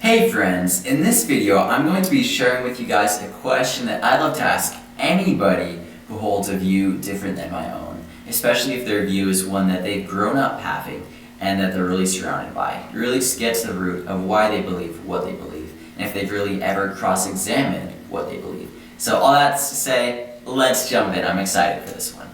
Hey friends, in this video I'm going to be sharing with you guys a question that I'd love to ask anybody who holds a view different than my own, especially if their view is one that they've grown up having and that they're really surrounded by. It really just gets to the root of why they believe what they believe, and if they've really ever cross-examined what they believe. So all that's to say, let's jump in. I'm excited for this one.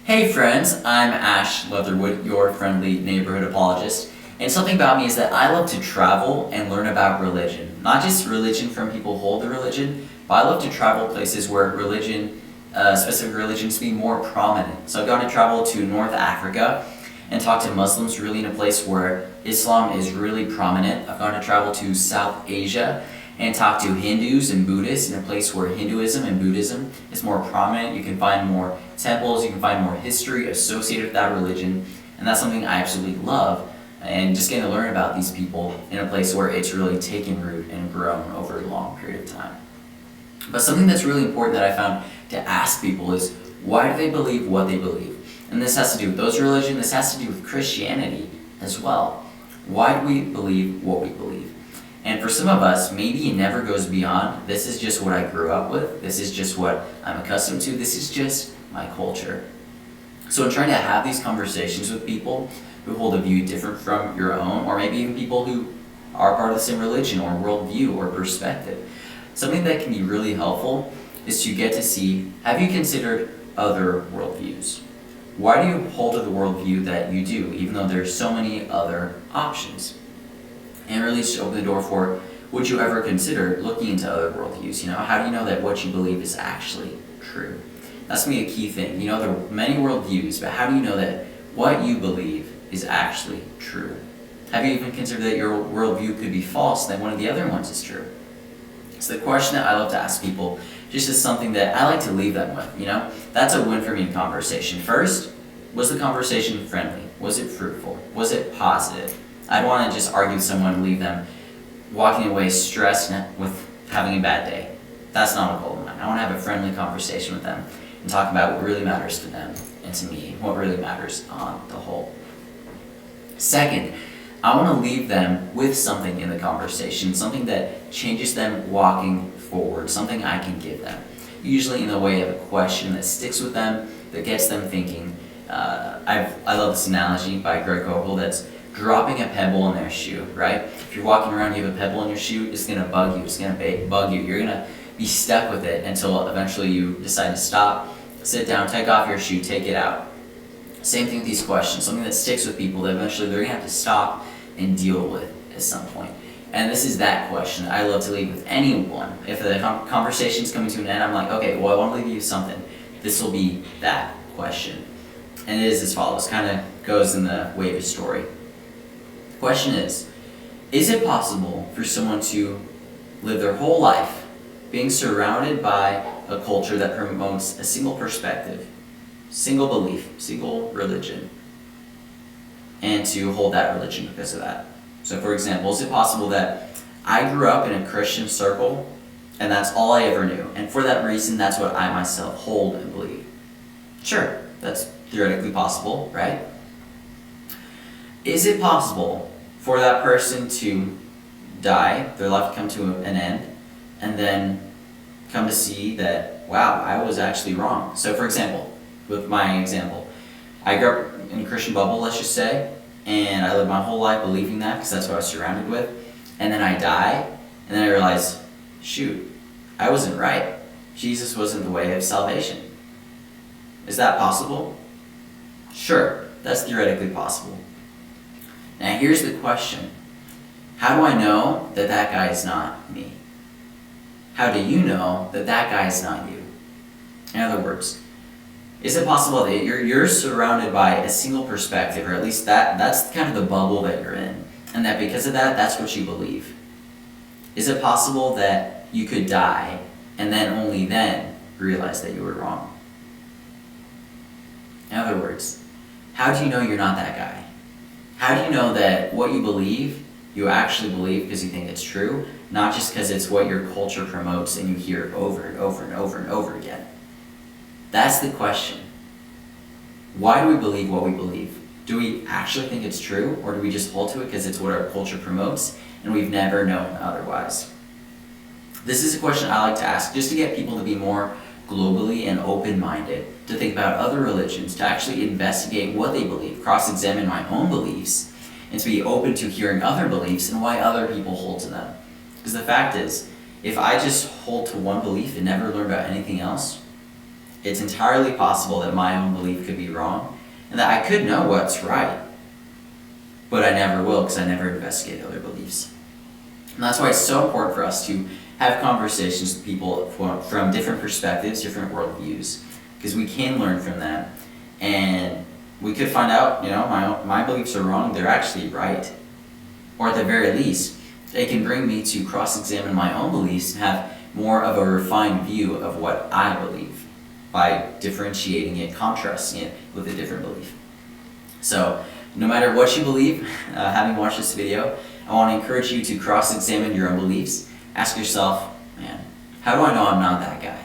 Hey friends, I'm Ash Leatherwood, your friendly neighborhood apologist, and something about me is that I love to travel and learn about religion. Not just religion from people who hold the religion, but I love to travel places where religion, specific religions, be more prominent. So I've gone to travel to North Africa and talk to Muslims really in a place where Islam is really prominent. I've gone to travel to South Asia and talk to Hindus and Buddhists in a place where Hinduism and Buddhism is more prominent. You can find more temples, you can find more history associated with that religion, and that's something I absolutely love, and just getting to learn about these people in a place where it's really taken root and grown over a long period of time. But something that's really important that I found to ask people is, why do they believe what they believe? And this has to do with those religions, this has to do with Christianity as well. Why do we believe what we believe? And for some of us, maybe it never goes beyond, this is just what I grew up with, this is just what I'm accustomed to, this is just my culture. So in trying to have these conversations with people who hold a view different from your own, or maybe even people who are part of the same religion or worldview or perspective, something that can be really helpful is to get to see, have you considered other worldviews? Why do you hold to the worldview that you do, even though there's so many other options? And really just open the door for, would you ever consider looking into other worldviews? How do you know that what you believe is actually true? That's going to be a key thing. There are many worldviews, but how do you know that what you believe is actually true? Have you even considered that your worldview could be false, that one of the other ones is true? It's the question that I love to ask people, just as something that I like to leave them with, That's a win for me in conversation. First, was the conversation friendly? Was it fruitful? Was it positive? I don't want to just argue with someone and leave them walking away stressed with having a bad day. That's not a goal of mine. I want to have a friendly conversation with them and talk about what really matters to them and to me, what really matters on the whole. Second, I want to leave them with something in the conversation, something that changes them walking forward, something I can give them. Usually in the way of a question that sticks with them, that gets them thinking. I love this analogy by Greg Koppel that's dropping a pebble in their shoe, right? If you're walking around, you have a pebble in your shoe, it's going to bug you, it's going to bug you. You're going to be stuck with it until eventually you decide to stop, sit down, take off your shoe, take it out. Same thing with these questions, something that sticks with people that eventually they're going to have to stop and deal with at some point. And this is that question I love to leave with anyone. If the conversation's coming to an end, I'm like, okay, well, I want to leave you with something. This will be that question. And it is as follows, kind of goes in the way of a story. The question is it possible for someone to live their whole life being surrounded by a culture that promotes a single perspective, single belief, single religion, and to hold that religion because of that? So for example, is it possible that I grew up in a Christian circle and that's all I ever knew, and for that reason that's what I myself hold and believe? Sure, that's theoretically possible, right? Is it possible for that person to die, their life come to an end, and then come to see that, wow, I was actually wrong? So for example, with my example, I grew up in a Christian bubble, let's just say, and I lived my whole life believing that because that's what I was surrounded with, and then I die, and then I realize, shoot, I wasn't right. Jesus wasn't the way of salvation. Is that possible? Sure, that's theoretically possible. Now here's the question. How do I know that that guy is not me? How do you know that that guy is not you? In other words, is it possible that you're surrounded by a single perspective, or at least that's kind of the bubble that you're in, and that because of that, that's what you believe? Is it possible that you could die and then only then realize that you were wrong? In other words, how do you know you're not that guy? How do you know that what you believe, you actually believe because you think it's true, not just because it's what your culture promotes and you hear over and over and over and over again? That's the question. why do we believe what we believe? Do we actually think it's true, or do we just hold to it because it's what our culture promotes and we've never known otherwise? This is a question I like to ask just to get people to be more globally and open-minded, to think about other religions, to actually investigate what they believe, cross-examine my own beliefs, and to be open to hearing other beliefs and why other people hold to them. Because the fact is, if I just hold to one belief and never learn about anything else, it's entirely possible that my own belief could be wrong, and that I could know what's right, but I never will because I never investigate other beliefs. And that's why it's so important for us to have conversations with people from different perspectives, different worldviews, because we can learn from them, and we could find out, my beliefs are wrong, they're actually right. Or at the very least, it can bring me to cross-examine my own beliefs and have more of a refined view of what I believe by differentiating it, contrasting it with a different belief. So, no matter what you believe, having watched this video, I want to encourage you to cross-examine your own beliefs. Ask yourself, man, how do I know I'm not that guy?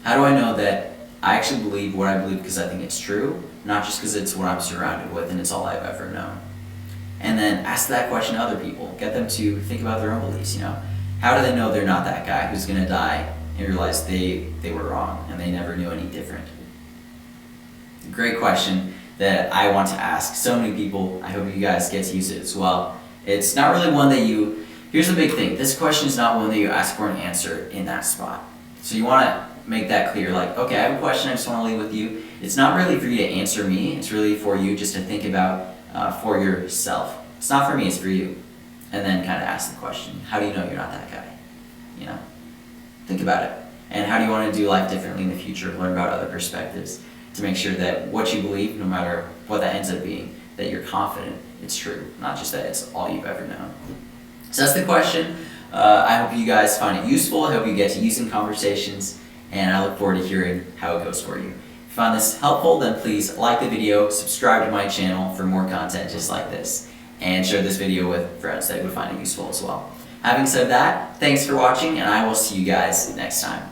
How do I know that I actually believe what I believe because I think it's true, not just because it's what I'm surrounded with and it's all I've ever known? And then ask that question to other people. Get them to think about their own beliefs, How do they know they're not that guy who's going to die and realize they were wrong and they never knew any different? Great question that I want to ask so many people. I hope you guys get to use it as well. It's not really one that here's the big thing. This question is not one that you ask for an answer in that spot. So you want to make that clear, like, okay, I have a question I just want to leave with you. It's not really for you to answer me. It's really for you just to think about for yourself. It's not for me, it's for you. And then kind of ask the question, how do you know you're not that guy? Think about it. And how do you want to do life differently in the future? Learn about other perspectives to make sure that what you believe, no matter what that ends up being, that you're confident it's true, not just that it's all you've ever known. So that's the question. I hope you guys find it useful. I hope you get to use in conversations, and I look forward to hearing how it goes for you. If you found this helpful, then please like the video, subscribe to my channel for more content just like this, and share this video with friends that would find it useful as well. Having said that, thanks for watching, and I will see you guys next time.